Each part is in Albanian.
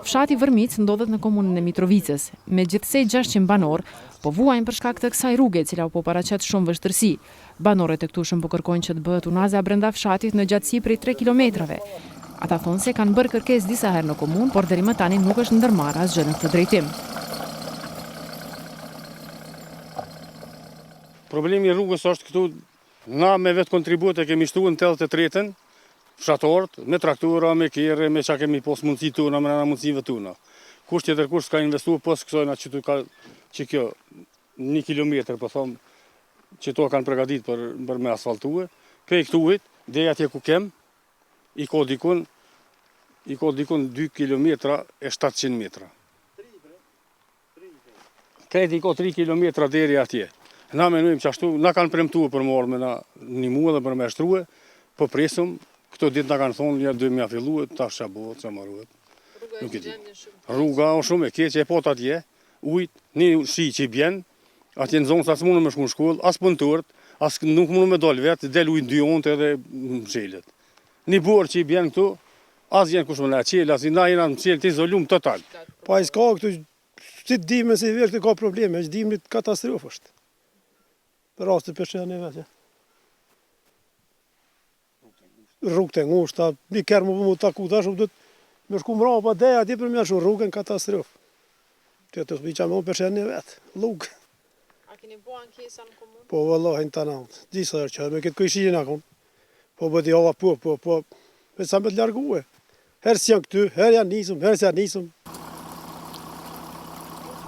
Fshati Vërmic ndodhet në komunën e Mitrovicës, me gjithsej 600 banor, po vuajnë për shkak të kësaj rruge, e cila po paraqet shumë vështirësi. Banorët e këtushëm po kërkojnë që të bëhet unaza brenda fshatit në gjatësi prej 3 kilometrave. Ata thonë se kanë bërë kërkesë disa herë në komunë, por deri më tani nuk është ndërmarrë asgjë në këtë drejtim. Problemi i rrugës është këtu, na me vetë kontribut e kemi shtuar në 83-ën, fshatorët, me traktora, me kere, me qa kemi pos mundësi tuna, me nëna mundësive tuna. Kush tjetër kush s'ka investuar pos kësojna që kjo 1 kilometër, po thomë, që to kanë pregadit për me asfaltue. Krej këtuit, dhe atje ku kem, i ko dikun 2 kilometra e 700 metra. Krejt i ko 3 kilometra deri atje. Na menujmë që ashtu, na kanë premtuar për morë me na një muë dhe për me shtruhe, po presëm, këto ditë na kanë thonë, ja dojmë ja filluet, ta shabohet, që maruhet. Nuk e di. Rruga o shumë e keqe, e pot atje, ujt, një shi që i bjen, atje në zonë sa së mundë me shku në shkollë, as pëntërët, as nuk mundë me dollë vetë, del ujt 2 onte edhe mshelet. Një borë që i bjen këtu, as jenë kush më në qelë, as i na jena në qelë të izolum total. Pa i s'ka këtu, si të dime se i vetë ka probleme, që dimit katastrofë është. Për rastë të përshenje vetë. Rrugë të ngushta, një kërë më taku të shumë, me shku mra, pa deja, ati për me shumë rrugën katastrofë. Që të shpi që me përshenje vetë, lukë. A keni bo ankesa në komunë? Po, vëllohin të nantë, disa e që me këtë këshin akon. Po, bëdi ova po, me sa me të largue. Herë si janë këty, herë janë nisëm, herë si janë nisëm.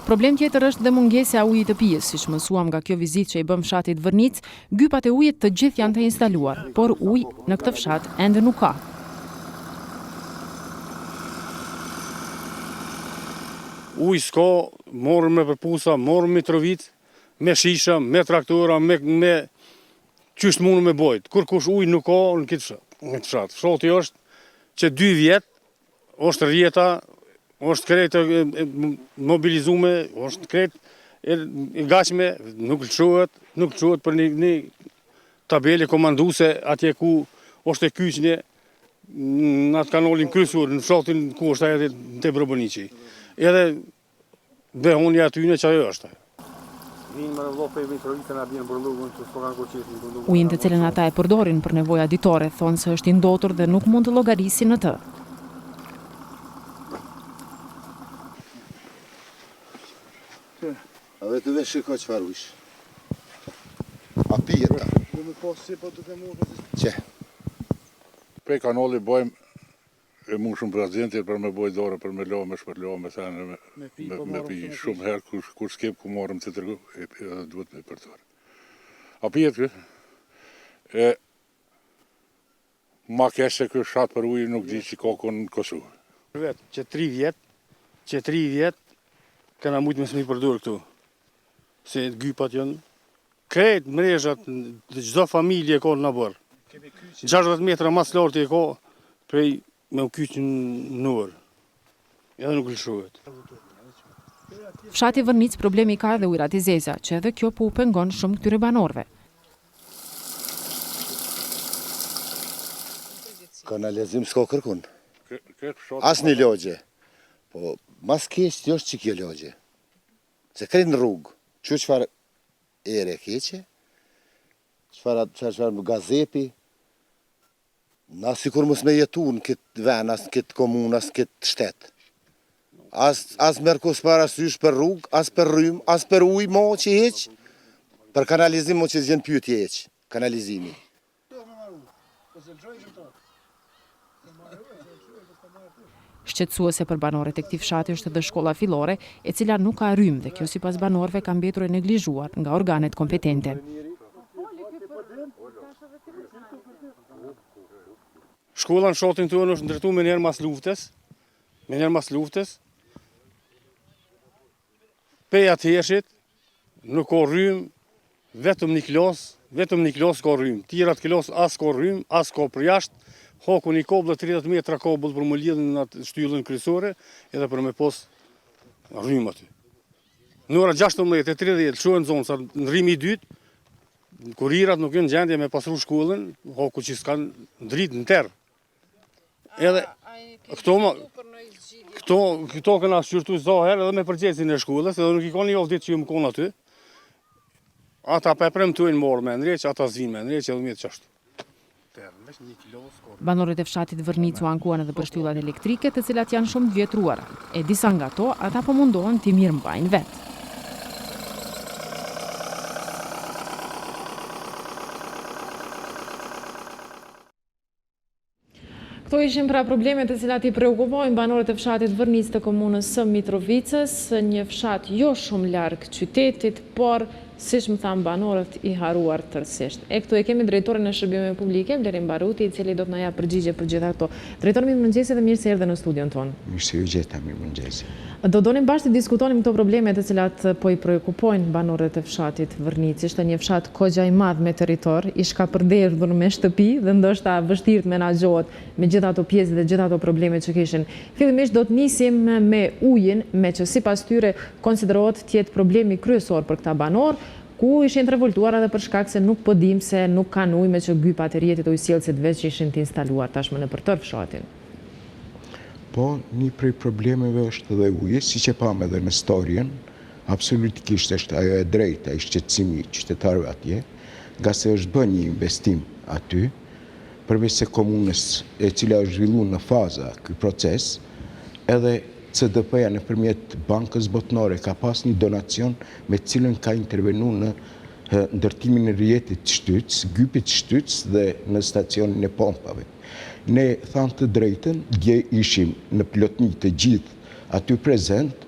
Problem tjetër është dhe mungesja e ujit të pijës, siç mësuam nga kjo vizitë që i bëm fshatit Vërnic, gypat e ujit të gjithë janë të instaluar, por ujë në këtë fshat ende nuk ka. Ujë s'ka, morën me përpusa, morën me Mitrovic, me shisha, me traktora, me qysh mundë me bojt. Kur kush ujë nuk ka në këtë fshat. Fshati është që 2 vjetë, është rjeta, është kretë mobilizume, është kretë gachme, nuk lëshohet për një tabele komanduse atje ku është e kyqnje në atë kanalin kryesor, në fshatin ku është edhe të Brobonici. Edhe behonja atyne që ajo është. Ujin të cilën ata e përdorin për nevoja ditore thonë se është i ndotur dhe nuk mund të llogarisin në të. A vetë dhe shiko që farë ush. A pijeta. Që? Prej kanali bojmë e mund shumë prezentit për me boj dore, për me lo, me shpërlo, me thane, me pi shumë herë, kur s'kep ku marrëm të tërgu, edhe duhet me përtore. A pijet kë? Ma kesh se kë shatë për ujë nuk di që kokon në Kosovë. Që 3 vjet, këna mujtë me s'mi përdurë këtu. Se gypat janë, kretë mrejshat, çdo familje ka në bërë. 60 metra mas lartë e ka prej me u kyqë në orë. Edhe nuk lëshohet. Fshati Vërnic problemi ka edhe ujrat i zeza, që edhe kjo po u pengon shumë këtyre banorëve. Kanalizim s'ka kërkun. As një logje. Po, mas keq të është që kjo logje. Se krejt në rrugë. Qëfar ere keqe, qëfar gazepi, na si kur mos me jetu në këtë venas, në këtë komunas, në këtë shtetë. As mërkos parasysh për rrugë, as për rrymë, as për ujë mo që heqë, për kanalizim mo që zjenë pyetje heqë, kanalizimi. Shqetësuese për banorët e këtij fshati është edhe shkolla fillore, e cila nuk ka rrymë dhe kjo sipas banorëve ka mbetur e neglizhuar nga organet kompetente. Shkolla në fshatin tonë është ndërtuar me njerë mas luftës. Peja të heshit, nuk ka rrymë, vetëm një klasë ka rrymë. Tjerat klasë as ka rrymë, as ka për jashtë. Haku një kabla 30 metra kabel për më lidhë në atë shtyllën kryesore edhe për me pos rrymë aty. Në ora 16:30 shohen zonë sa në rrimi i dytë, kurirat nuk janë gjendje me pasru shkollën, haku që s'kan dritë në terë. Edhe këto Këto këna shqyrtu sa herë edhe me përgjegjësin e shkollës, edhe nuk i ka një javë ditë që ju më konë aty. Ata pe premtojnë morë me ndreq, ata zvinë me ndreq, edhe mjetë qashtu. Banorët e fshatit Vërnic u ankuan edhe për shtyllat elektrike, të cilat janë shumë të vjetruara. E disa nga to, ata po mundohen t'i mirëmbajnë vetë. Këto ishin pra problemet të cilat i preokupojnë banorët e fshatit Vërnic të komunës së Mitrovicës, një fshat jo shumë larg qytetit, por siç më thanë banorët i haruar tërësisht. E këtu e kemi drejtorin e shërbimeve publike, Blerim Baruti, i cili do të na japë përgjigje për gjitha këto. Drejtor, mirëmëngjesi dhe mirë se erdhe në studion tonë. Mirë se ju gjeta, mirëmëngjesi. Do donim bashkë të diskutonim këto probleme të cilat po i preokupojnë banorët e fshatit Vërnic. Ishte një fshat kogja i madh me territor, i shkapërderdhur me shtëpi dhe ndoshta vështirë të menaxhohet me gjitha ato pjesë dhe gjitha ato probleme që kishin. Fillimisht do të nisim me ujin, me që sipas tyre konsiderohet të jetë problemi kryesor për këta banor, ku ishin të revoltuar edhe për shkak se nuk po dim se nuk kanë ujë me që gypat e rrjetit ujësjellësit veç që ishin të instaluar tashmë në përtër fshatin. Po, një prej problemeve është edhe uji, si që pam edhe në storien, absolutikisht është ajo e drejta, i shqetësimi qytetarëve atje, nga se është bën një investim aty, përveç se komunës e cila është zhvilluar në faza ky proces, edhe CDP-ja nëpërmjet bankës botnore ka pas një donacion me cilën ka intervenu në ndërtimin e rrjetit shtytës, gypit shtytës dhe në stacionin e pompave. Ne thamë të drejtën, dje ishim në plotni të gjithë aty prezent,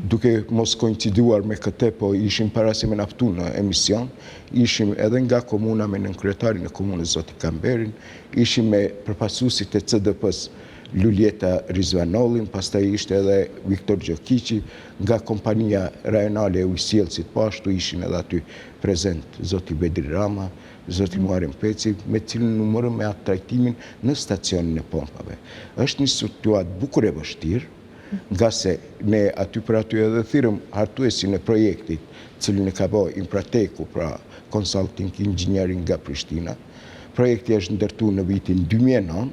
duke mos koinciduar me këtë, po ishim para se me naftu në emision, ishim edhe nga komuna me nënkryetarin e komunës Zoti Kamberin, ishim me përfaqësuesit e CDP-s Luljeta Rizvanolin, pastaj ishte edhe Viktor Gjokiqi, nga kompania rajonale e ujësjellësit, po ashtu ishin edhe aty prezent Zoti Bedri Rama, Zoti Muharrem Peci, me cilën numërëm me atë trajtimin në stacionin e pompave. Është një situatë bukur e vështirë, nga se ne aty për aty edhe thirrëm hartuesin e projektit, cilin e ka bëu Imprateku, pra Consulting Engineering nga Prishtina. Projekti është ndërtuar në vitin 2009,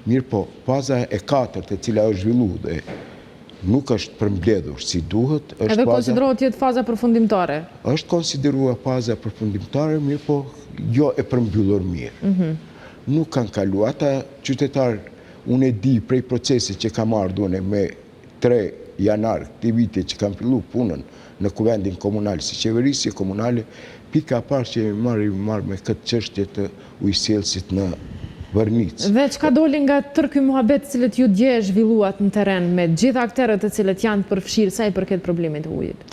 mirë po, faza e 4 e cila është zhvillu dhe nuk është përmbledhur si duhet. Edhe konsiderohet jetë faza përfundimtare? Është konsideruar faza përfundimtare, mirë po, jo e përmbyllur mirë. Nuk kanë kalu. Ata qytetarë, unë e di prej procesit që kam ardhur me 3 janar këtij viti që kam fillu punën në kuvendin komunal si qeverisje komunale, pika parë që marrë me këtë çështje të ujësjellësit në Vërnic. Dhe çka doli nga tërë ky muhabet cilët ju dje zhvilluat në terren me gjitha aktorët të cilët janë të përfshirë sa i përket problemit të ujit?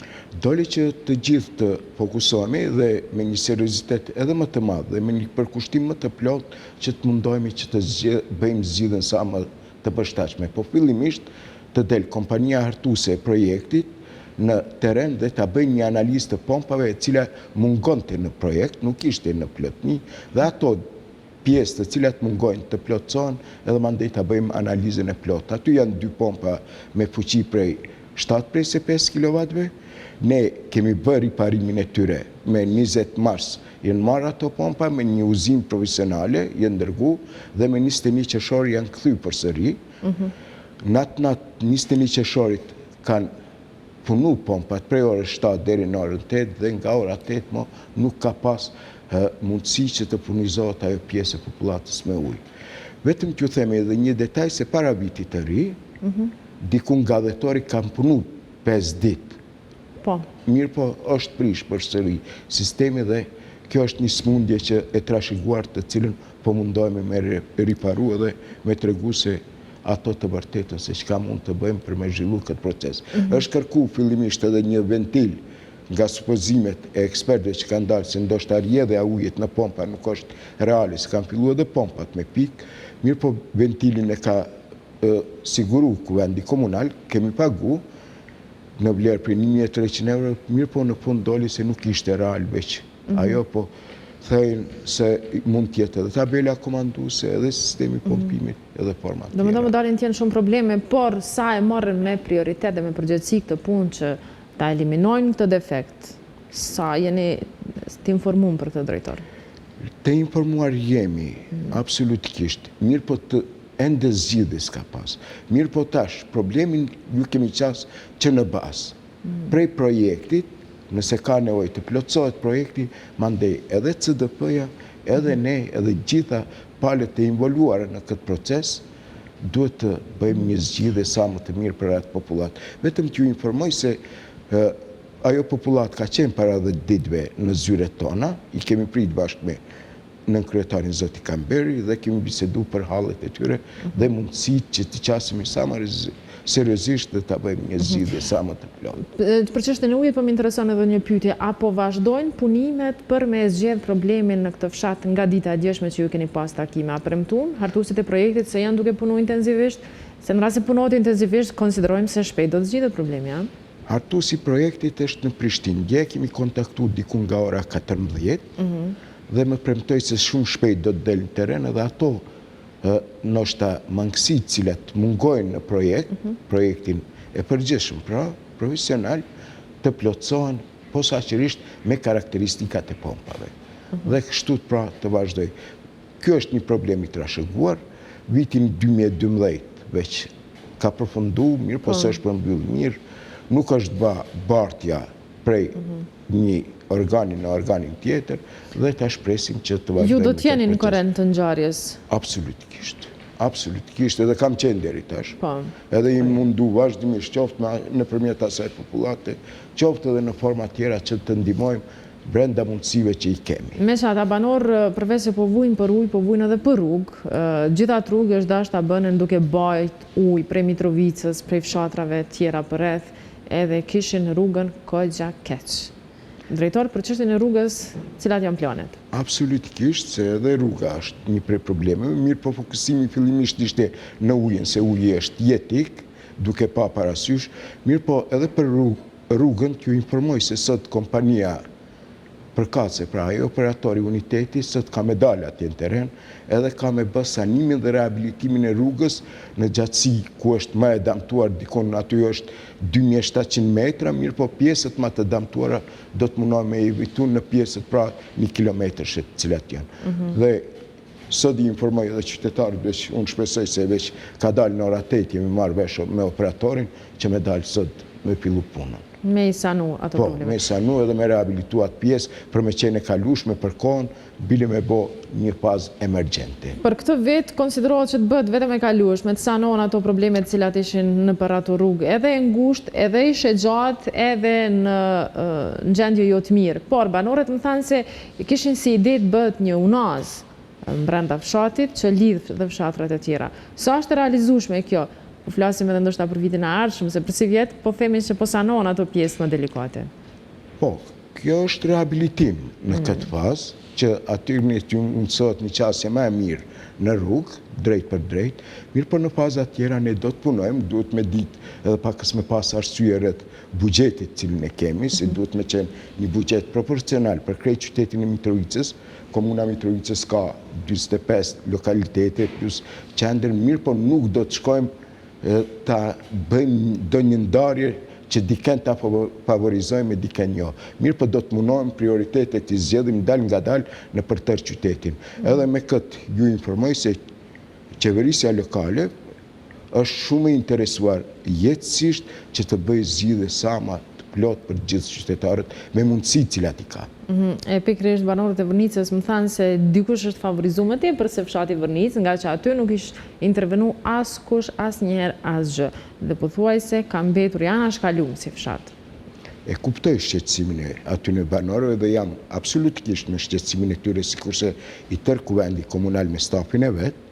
Doli që të gjithë të fokusohemi dhe me një seriozitet edhe më të madh dhe me një përkushtim më të plot që të mundohemi që të bëjmë zgjidhjen sa më të përshtatshme. Po fillimisht të del kompania hartuese e projektit në terren dhe ta bëjnë një analizë të pompave e cila mungonte në projekt, nuk ishte në plotni, dhe ato pjesë të cilat mungojnë të plotësohen edhe mandej ta bëjmë analizën e plotë. Aty janë 2 pompa me fuqi prej 7.5 kW. Ne kemi bërë riparimin e tyre me 20 mars. Janë marrë ato pompa me një uzinë profesionale, janë dërgu dhe me 21 qershor janë kthy përsëri. Natë 21 qershorit kanë punu pompat prej orës 7 deri në orën 8 dhe nga ora 8 mo nuk ka pas mundësi që të furnizohet ajo pjesë e popullatës me ujë. Vetëm t'ju themi edhe një detaj se para vitit të ri, dikun nga dhjetori kanë punu 5 ditë. Po. Mirë po është prish përsëri sistemi dhe kjo është një smundje që e trashëguar të cilën po mundohemi me riparu edhe me tregu se ato të vërtetën se çka mund të bëjmë për me zhvillu këtë proces. Është kërku fillimisht edhe një ventil nga supozimet e ekspertëve që kanë dalë se ndoshta rrjedhja e ujit në pompa nuk është reale, se kanë filluar edhe pompat me pikë, mirë po ventilin e ka siguru kuvendi komunal, kemi pagu në vlerë për 1.300 euro, mirë po në fund doli se nuk ishte real veç. Ajo po thejnë se mund tjetë edhe tabela komanduese edhe sistemi pompimit edhe format tjera. Do më dalin tjenë shumë probleme, por sa e marrën me prioritet dhe me përgjithësi këtë punë që ta eliminojnë këtë defekt, sa jeni të informuar për këtë drejtor? Të informuar jemi, absolutikisht, mirë po të ende zgjidhje s'ka pas. Mirë po tash, problemin ju kemi qas që në bazë. Prej projektit, nëse ka nevojë të plotësohet projekti, mandej edhe CDP-ja, edhe ne, edhe gjitha palët e involuara në këtë proces, duhet të bëjmë një zgjidhje sa më të mirë për atë popullat. Vetëm t'ju informoj se ajo popullat ka qenë para 10 ditëve në zyret tona, i kemi prit bashkë me nën kryetarin Zoti Kamberi dhe kemi bisedu për hallet e tyre dhe mundësit që të qasemi sa më seriozisht dhe ta bëjmë një zgjidhje sa më të plotë. Për çështjen e ujit po më intereson edhe një pyetje, apo vazhdojnë punimet për me zgjedh problemin në këtë fshat nga dita e djeshme që ju keni pas takime? A premtuan hartuesit e projektit se janë duke punuar intensivisht? Se në rast se punohet intensivisht, konsiderojmë se shpejt do të zgjidhet problemi, a? Hartuesi i projektit është në Prishtinë. Dje kemi kontaktuar diku nga ora 14 dhe më premtoi se shumë shpejt do të delë në teren edhe ato ndoshta mangësitë cilat mungojnë në projektin e përgjithshëm, pra profesional, të plotësohen posaçërisht me karakteristikat e pompave. Dhe kështu pra të vazhdoj. Kjo është një problem i trashëguar. Vitin 2012 veç ka përfundu mirë, po s'është përmbyll mirë. Nuk është bartja prej një organi në organin tjetër dhe ta shpresim që të vazhdojmë. Ju do të jeni në korrent të ngjarjes? Absolutikisht. Absolutikisht, edhe kam qenë deri tash. Po. Edhe i mundu vazhdimisht qoftë nëpërmjet asaj popullate, qoftë edhe në forma tjera që të ndihmojmë brenda mundësive që i kemi. Me që ata banor, përveç se po vujnë për ujë, po vujnë edhe për rrugë. Gjithat rrugë është dashur ta bënin duke bajt ujë prej Mitrovicës, prej fshatrave tjera përreth, edhe kishin rrugën Kogja Keq. Drejtor, për çështjen e rrugës, cilat janë planet? Absolutikisht, se edhe rruga është një prej problemeve, mirë po fokusimi fillimisht ishte në ujin, se uji është jetik, duke pa parasysh, mirë po edhe për rrugën t'ju informoj se sot kompania përkatëse, pra ajo operatori uniteti, sot ka me dalë atje në teren, edhe ka me bë sanimin dhe rehabilitimin e rrugës në gjatësi ku është më e damtuar, dikon aty është 2700 metra, mirë po pjesët më të damtuara do të mundohem me evitu në pjesët pra 1 kilometrë që cilat janë. Dhe sot i informoj edhe qytetarët, veç unë shpresoj se veç ka dalë në ora 8 jemi marrë vesh me operatorin që me dalë sot me fillu punën. Me i sanu ato probleme? Po, me i sanu edhe me rehabilitu atë pjesë për me qenë e kalushme për kohën, bile me bo një fazë emergjente. Për këtë vetë konsiderohet që të bëhet vetëm e kalueshme, të sanohen ato problemet cilat ishin në për ato rrugë, edhe e ngushtë, edhe ishe gjatë, edhe në gjendje jo të mirë. Por banorët më thanë se kishin si ide të bëhet një unaz brenda fshatit që lidh dhe fshatrat e tjera. Sa është realizueshme kjo? Po flasim edhe ndoshta për vitin e ardhshëm, se për si vjet po themi që po sanohen ato pjesë më delikate. Po, kjo është rehabilitim në këtë fazë, që aty t'ju mundësohet një qasje më e mirë në rrugë, drejt për drejt, mirë për në fazat tjera ne do të punojmë, duhet me ditë edhe pakës me pas arsye rreth buxhetit cilin e kemi, se duhet me qenë një buxhet proporcional për krejt qytetin e Mitrovicës. Komuna Mitrovicës ka 45 lokalitete plus qendër, mirë po nuk do të shkojmë ta bëjmë do një ndarje që diken ta favorizojmë e diken jo. Mirë po do të mundohem prioritetet i zgjedhim dal nga dal në për tërë qytetin. Edhe me këtë ju informoj se qeverisja lokale është shumë e interesuar jetësisht që të bëjë zgjidhje sa më të plot për gjithë qytetarët me mundësi cilat i ka. E pikërisht banorët e Vërnicës më thanë se dikush është favorizuar më tepër se fshati Vërnicë, nga që aty nuk ishte intervenu askush asnjëherë asgjë. Dhe pothuajse ka mbetur janë ashkaluar si fshat. E kuptoj shqetësimin e aty në banorëve dhe jam absolutisht me shqetësimin e tyre sikurse i tërë kuvendi komunal me stafin e vet.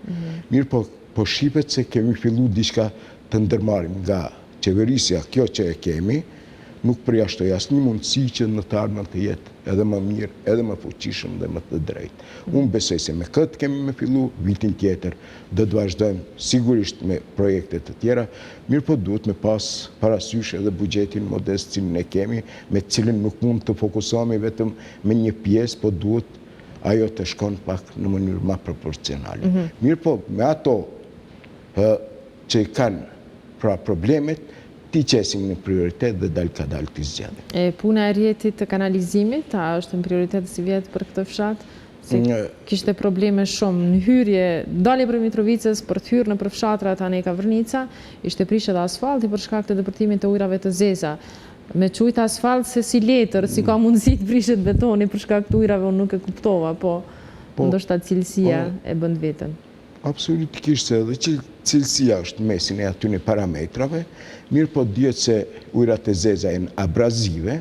Mirë po shipet se kemi fillu diçka të ndërmarrim nga qeverisja, kjo që e kemi, nuk përjashtoj asnjë mundësi që në të ardhmen të jetë edhe më mirë, edhe më fuqishëm dhe më të drejtë. Unë besoj se me këtë kemi me fillu, vitin tjetër do të vazhdojmë sigurisht me projekte të tjera, mirë po duhet me pas parasysh edhe buxhetin modest cilin e kemi, me cilin nuk mund të fokusohemi vetëm me një pjesë, po duhet ajo të shkon pak në mënyrë më proporcionale. Mirë po me ato që i kanë pra problemet, ti qesim në prioritet dhe dal ka dal të zgjidhim. E puna e rrjetit të kanalizimit, a është në prioritet si vjetë për këtë fshat? Se kishte probleme shumë në hyrje, dalje për Mitrovicës për të hyrë në për fshatrat Aneka Vërnica, ishte prishë dhe asfalti për shkak të depërtimit të ujrave të zeza. Me qujtë asfalt se si letër, si ka mundësi të prishet betoni për shkak të ujrave, unë nuk e kuptova, po ndoshta cilësia e bënd vetën. Absolutikisht se edhe cilësia është mesin e atyne parametrave, mirë po dhjetë se ujrat e zeza janë abrazive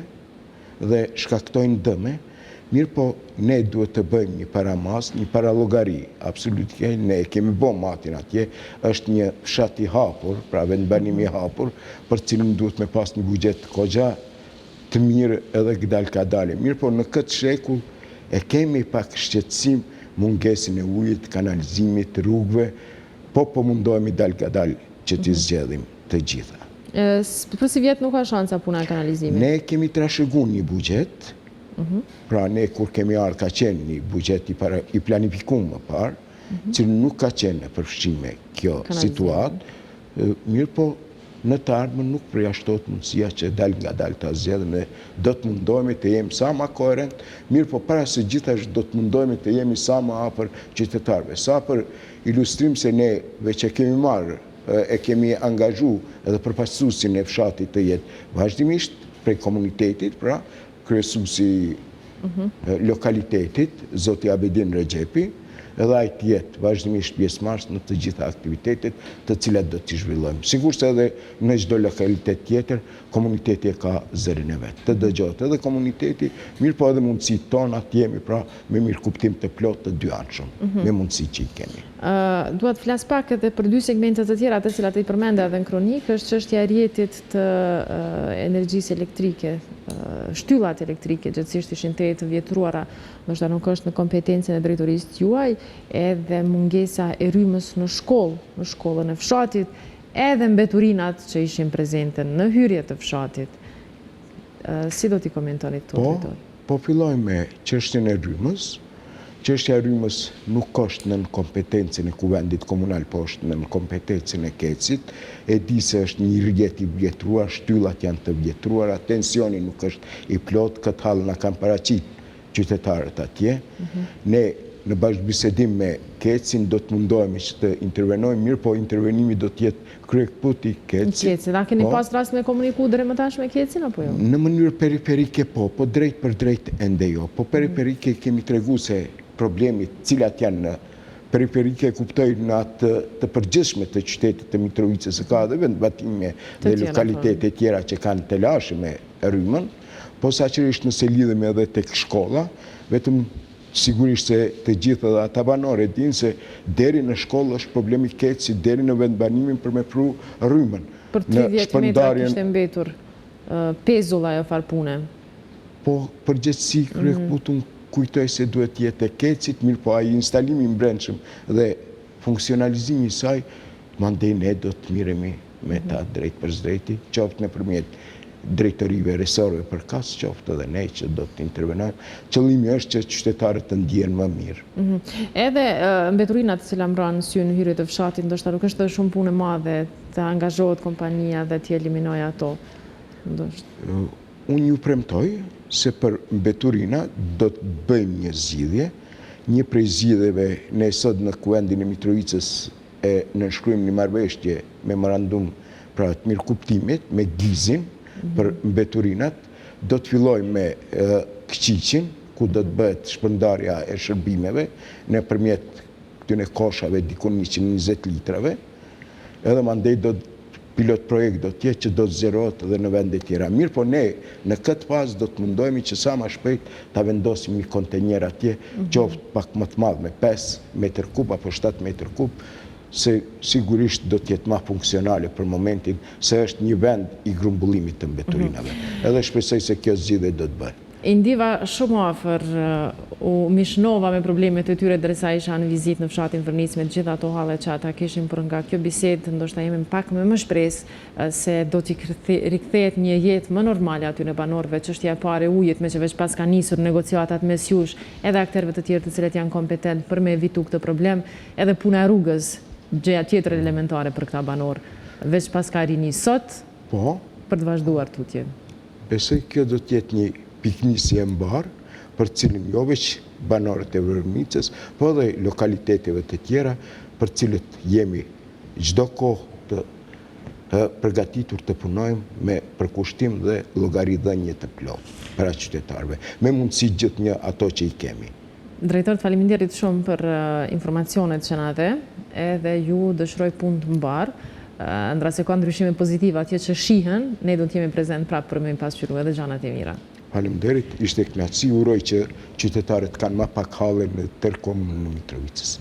dhe shkaktojnë dëme, mirë po ne duhet të bëjmë një paramas, një paralogari, absolutike, ne kemi bo matin atje, është një fshat i hapur, pra vendbanimi i hapur, për cilën duhet me pas një bugjet kogja të mirë edhe gdal ka dale. Mirë po në këtë shekull e kemi pak shqetësim mungesin e ujit, kanalizimit, rrugve, po mundohemi dal ka dal që t'i zgjedhim të gjitha. Për si vjetë nuk ka shansa puna e kanalizimit? Ne kemi trashëgun një bugjet, pra ne kur kemi ardhë ka qenë një bugjet i planifikum më parë, cilë nuk ka qenë në përfshime kjo situatë, mirë po në të ardhmen nuk përjashtot mundësia që dal nga dal të zgjedhim dhe do të mundohemi të jemi sa ma koherent, mirë po para se gjithashtu do të mundohemi të jemi sa ma afër qytetarëve. Sa për ilustrim se ne veç e kemi marrë, e kemi angazhu edhe përfaqësuesin e fshatit të jetë vazhdimisht prej komunitetit, pra kryesuesi lokalitetit, zoti Abedin Regjepi, edhe ai të jetë vazhdimisht pjesëmarrës në të gjitha aktivitetet të cilat do t'i zhvillojmë. Sigurisht edhe në çdo lokalitet tjetër, komuniteti e ka zërin e vet. Të dëgjohet edhe komuniteti, mirë po edhe mundësitë tona të jemi pra me mirë kuptim të plot të dyanshëm, me mundësi që i kemi. Duhet të flas pak edhe për dy segmente të tjera, të cilat i përmenda edhe në kronikë, është çështja e rrjetit të energjisë elektrike, shtyllat elektrike, gjithsesi ishin të vjetruara, ndoshta nuk është në kompetencën e drejtorisë juaj, edhe mungesa e rrymës në shkollë, në shkollën e fshatit, edhe mbeturinat që ishin prezente në hyrje të fshatit. Si do t'i komentoni këto drejtor? Po filloj me çështjen e rrymës. Çështja e rrymës nuk është në kompetencën e kuvendit komunal, po është në kompetencën e Kecit. E di se është një rrjet i vjetruar, shtyllat janë të vjetruara, tensioni nuk është i plot, këtë hall na kanë paraqit qytetarët atje. Ne në bashkëbisedim me Kecin do të mundohemi që të intervenojmë, mirë po intervenimi do të jetë kryekëput i Kecit. A keni pas rast me komuniku deri më tash me Kecin apo jo? Në mënyrë periferike po drejt për drejt ende jo. Po periferike kemi tregu se problemit cilat janë në periferike kuptojnë në atë të përgjithshme të qytetit të Mitrovicës, ka dhe vendbatime dhe lokalitete tjera që kanë të lashë me rrymën, po saqërisht nëse lidhemi edhe tek shkolla, vetëm sigurisht se të gjithë dhe ata banore dinë se deri në shkollë është problemi Kecit, deri në vendbanimin për me pru rrymën. Për 30 metra kishte mbetur pezulla e farpune. Po përgjithësi kryekëputun kujtoj se duhet jetë e Kecit, mirë po ai instalimi i brendshëm dhe funksionalizimi i saj, mandej ne do të miremi me ta drejt për drejti, qoftë nëpërmjet drejtorive resorëve për kas, qoftë edhe ne që do të intervenojmë. Qëllimi është që qytetarët të ndjehen më mirë. Edhe mbeturinat që lamron sy në hyrje të fshatit, ndoshta nuk është shumë punë e madhe të angazhohet kompania dhe të eliminojë ato. Unë ju premtoj se për mbeturina do të bëjmë një zgjidhje. Një prej zgjidhjeve ne sot në Kuvendin e Mitrovicës e nënshkruajmë një marrëveshje memorandum pra të mirëkuptimit me Gizin për mbeturinat. Do të fillojmë me Këqiqin, ku do të bëhet shpërndarja e shërbimeve nëpërmjet këtyre koshave diku 120 litrave. Edhe mandej do të pilot projekt do tjetë që do të zjerohet edhe në vende tjera. Mirë, po ne në këtë fazë do të mundohemi që sa ma shpejt ta vendosim një kontenjer atje, qoftë pak më të madh me 5 metër kub apo 7 metër kub, se sigurisht do të jetë më funksionale për momentin se është një vend i grumbullimit të mbeturinave. Edhe shpresoj se kjo zgjidhje do të bëhet. I ndiva shumë afër, u mishnova me problemet e tyre derisa isha në vizitë në fshatin Vërnicë me gjitha ato halle që ata kishin, por nga kjo bisedë ndoshta jemi pak më shpresë se do t'i rikthehet një jetë më normale aty në banorëve, çështja e parë e ujit, me që veç pas ka nisur negociatat mes jush edhe aktorëve të tjerë të cilët janë kompetent për me evitu këtë problem, edhe puna e rrugës, gjëja tjetër elementare për këta banorë, veç pas ka rini sot për të vazhduar tutje. Besoj kjo do të jetë një piknisje e mbarë, për cilin jo veç banorët e Vërmicës, po dhe lokaliteteve të tjera për cilët jemi çdo kohë të përgatitur të punojmë me përkushtim dhe llogaridhënie të plotë para qytetarëve, me mundësi gjithnjë ato që i kemi. Drejtor, faleminderit shumë për informacionet që na dhe, edhe ju dëshiroj punë të mbarë. Ndra se ka ndryshime pozitive atje që shihen, ne do t'jemi prezent prapë për me pasqyru edhe gjanat e mira. Faleminderit, ishte kënaqësi, uroj që qytetarët kanë më pak halle në tërë komunën e Mitrovicës.